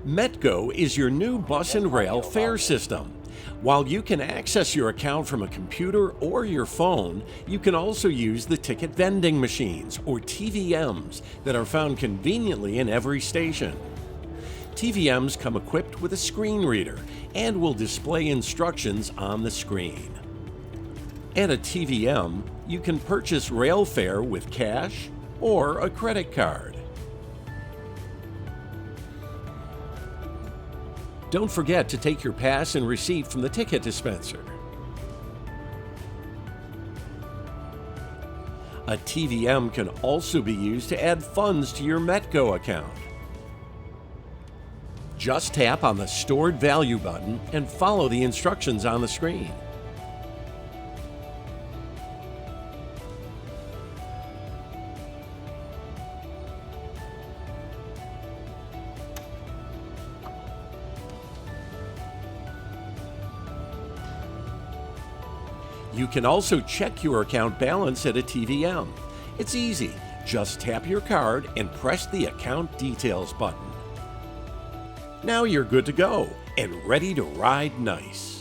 MetGo is your new bus and rail fare system. While you can access your account from a computer or your phone, you can also use the ticket vending machines, or TVMs, that are found conveniently in every station. TVMs come equipped with a screen reader and will display instructions on the screen. At a TVM, you can purchase rail fare with cash or a credit card. Don't forget to take your pass and receipt from the ticket dispenser. A TVM can also be used to add funds to your MetGo account. Just tap on the Stored Value button and follow the instructions on the screen. You can also check your account balance at a TVM. It's easy. Just tap your card and press the Account Details button. Now you're good to go and ready to ride nice.